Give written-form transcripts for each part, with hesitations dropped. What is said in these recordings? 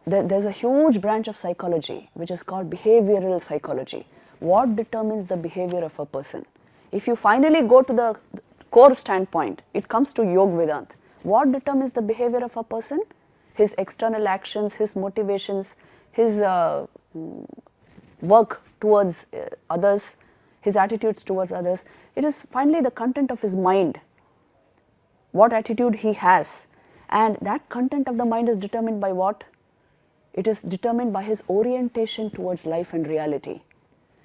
there's a huge branch of psychology which is called behavioral psychology. What determines the behavior of a person? If you finally go to the core standpoint, it comes to Yoga Vedanta. What determines the behavior of a person? His external actions, his motivations, his work towards others, his attitudes towards others. It is finally the content of his mind, what attitude he has, and that content of the mind is determined by what? It is determined by his orientation towards life and reality.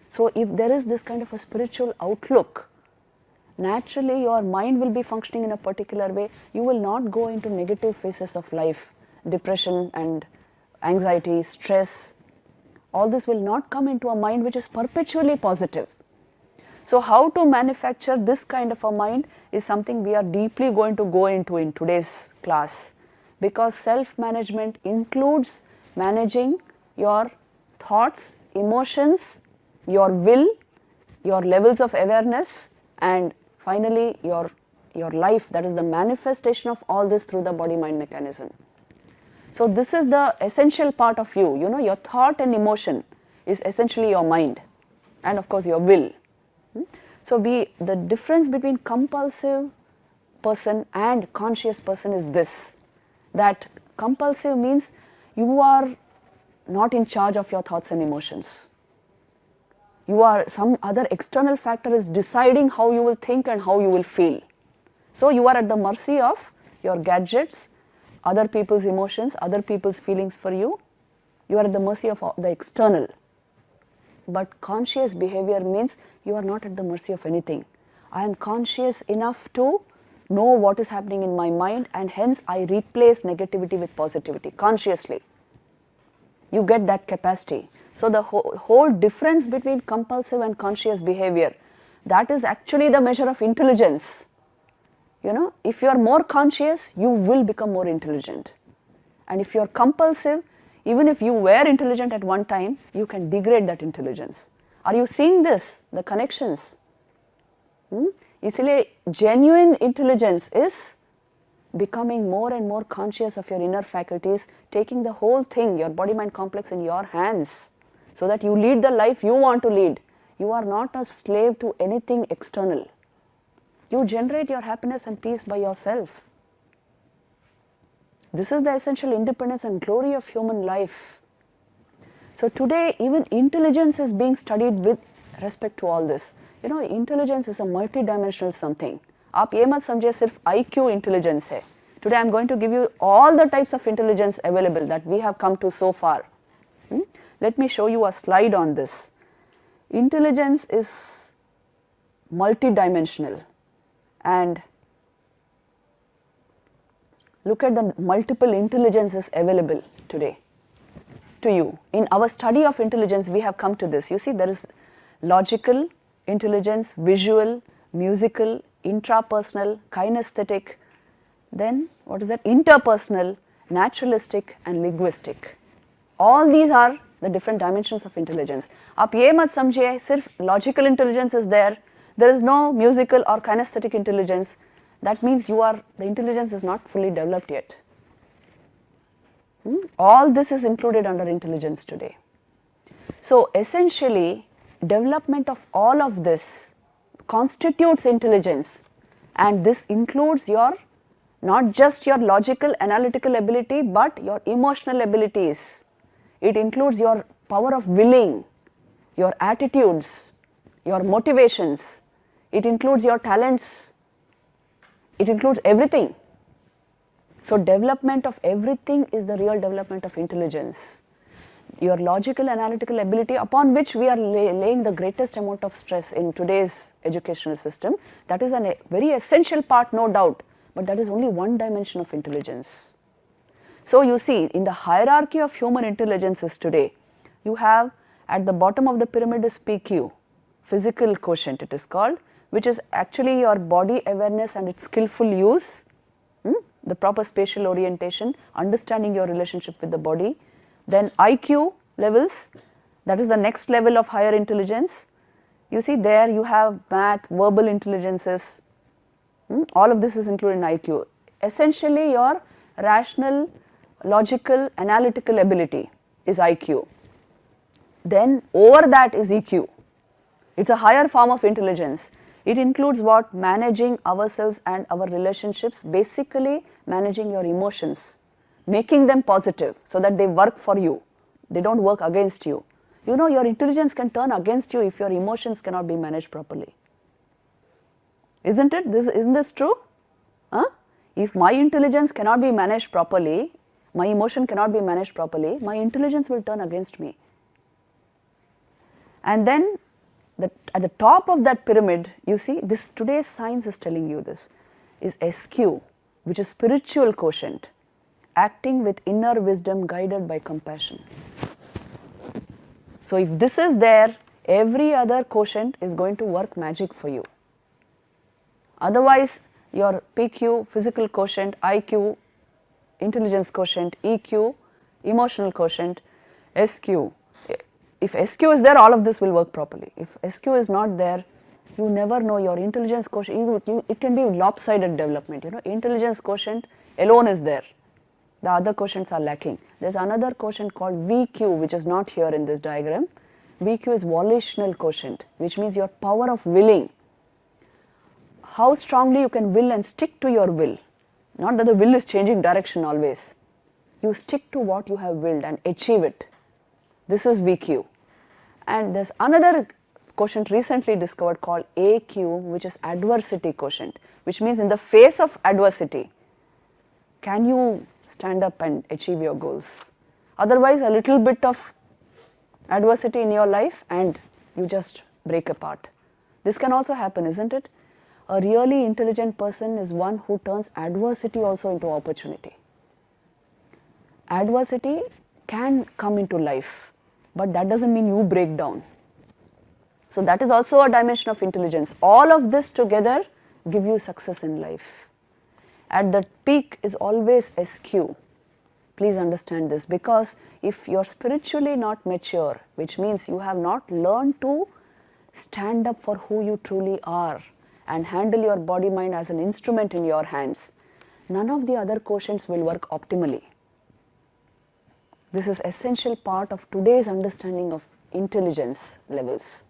So if there is this kind of a spiritual outlook, naturally your mind will be functioning in a particular way. You will not go into negative phases of life, depression and anxiety, stress. All this will not come into a mind which is perpetually positive. So how to manufacture this kind of a mind is something we are deeply going to go into in today's class, because self-management includes managing your thoughts, emotions, your will, your levels of awareness, and finally your life, that is the manifestation of all this through the body-mind mechanism. So this is the essential part of you, your thought and emotion is essentially your mind, and of course your will. So the difference between compulsive person and conscious person is this, that compulsive means you are not in charge of your thoughts and emotions. Some other external factor is deciding how you will think and how you will feel. So you are at the mercy of your gadgets, other people's emotions, other people's feelings for you. You are at the mercy of the external. But conscious behavior means you are not at the mercy of anything. I am conscious enough to know what is happening in my mind, and hence I replace negativity with positivity consciously. You get that capacity. So the whole difference between compulsive and conscious behavior, that is actually the measure of intelligence. If you are more conscious, you will become more intelligent. And if you are compulsive, even if you were intelligent at one time, you can degrade that intelligence. Are you seeing this, the connections? Isliye genuine intelligence is becoming more and more conscious of your inner faculties, taking the whole thing, your body-mind complex, in your hands, so that you lead the life you want to lead. You are not a slave to anything external. You generate your happiness and peace by yourself. This is the essential independence and glory of human life. So today even intelligence is being studied with respect to all this. Intelligence is a multi-dimensional something. आप ये मत समझिए सिर्फ IQ intelligence है. Today I am going to give you all the types of intelligence available that we have come to so far. Let me show you a slide on this. Intelligence is multi-dimensional, and look at the multiple intelligences available today to you. In our study of intelligence, we have come to this. You see, there is logical intelligence, visual, musical, intrapersonal, kinesthetic, then what is that? Interpersonal, naturalistic and linguistic. All these are the different dimensions of intelligence. आप ये मत समझिए सिर्फ logical intelligence is there is no musical or kinesthetic intelligence. That means the intelligence is not fully developed yet. All this is included under intelligence today. So essentially, development of all of this constitutes intelligence, and this includes not just your logical analytical ability, but your emotional abilities. It includes your power of willing, your attitudes, your motivations. It includes your talents. It includes everything. So development of everything is the real development of intelligence. Your logical analytical ability, upon which we are laying the greatest amount of stress in today's educational system, that is a very essential part, no doubt, but that is only one dimension of intelligence. So you see, in the hierarchy of human intelligences today, you have at the bottom of the pyramid is PQ, physical quotient it is called, which is actually your body awareness and its skillful use, the proper spatial orientation, understanding your relationship with the body. Then IQ levels, that is the next level of higher intelligence. You see there you have math, verbal intelligences, all of this is included in IQ. Essentially your rational logical, analytical ability is IQ. Then over that is EQ. It's a higher form of intelligence. It includes what? Managing ourselves and our relationships, basically managing your emotions, making them positive so that they work for you, they don't work against you. You know, your intelligence can turn against you if your emotions cannot be managed properly. Isn't it? Isn't this true? Huh? If my intelligence cannot be managed properly, my emotion cannot be managed properly, my intelligence will turn against me. And then at the top of that pyramid, you see, this today's science is telling you this, is SQ, which is spiritual quotient, acting with inner wisdom guided by compassion. So if this is there, every other quotient is going to work magic for you. Otherwise, your PQ, physical quotient, IQ, intelligence quotient, EQ, emotional quotient, SQ. If SQ is there, all of this will work properly. If SQ is not there, you never know your intelligence quotient. It can be lopsided development. You know, intelligence quotient alone is there. The other quotients are lacking. There's another quotient called VQ, which is not here in this diagram. VQ is volitional quotient, which means your power of willing. How strongly you can will and stick to your will. Not that the will is changing direction always. You stick to what you have willed and achieve it. This is VQ. And there's another quotient recently discovered called AQ, which is adversity quotient, which means in the face of adversity, can you stand up and achieve your goals? Otherwise, a little bit of adversity in your life and you just break apart. This can also happen, isn't it? A really intelligent person is one who turns adversity also into opportunity. Adversity can come into life, but that doesn't mean you break down. So that is also a dimension of intelligence. All of this together give you success in life. At the peak is always SQ. Please understand this, because if you are spiritually not mature, which means you have not learned to stand up for who you truly are and handle your body mind as an instrument in your hands, none of the other quotients will work optimally. This is essential part of today's understanding of intelligence levels.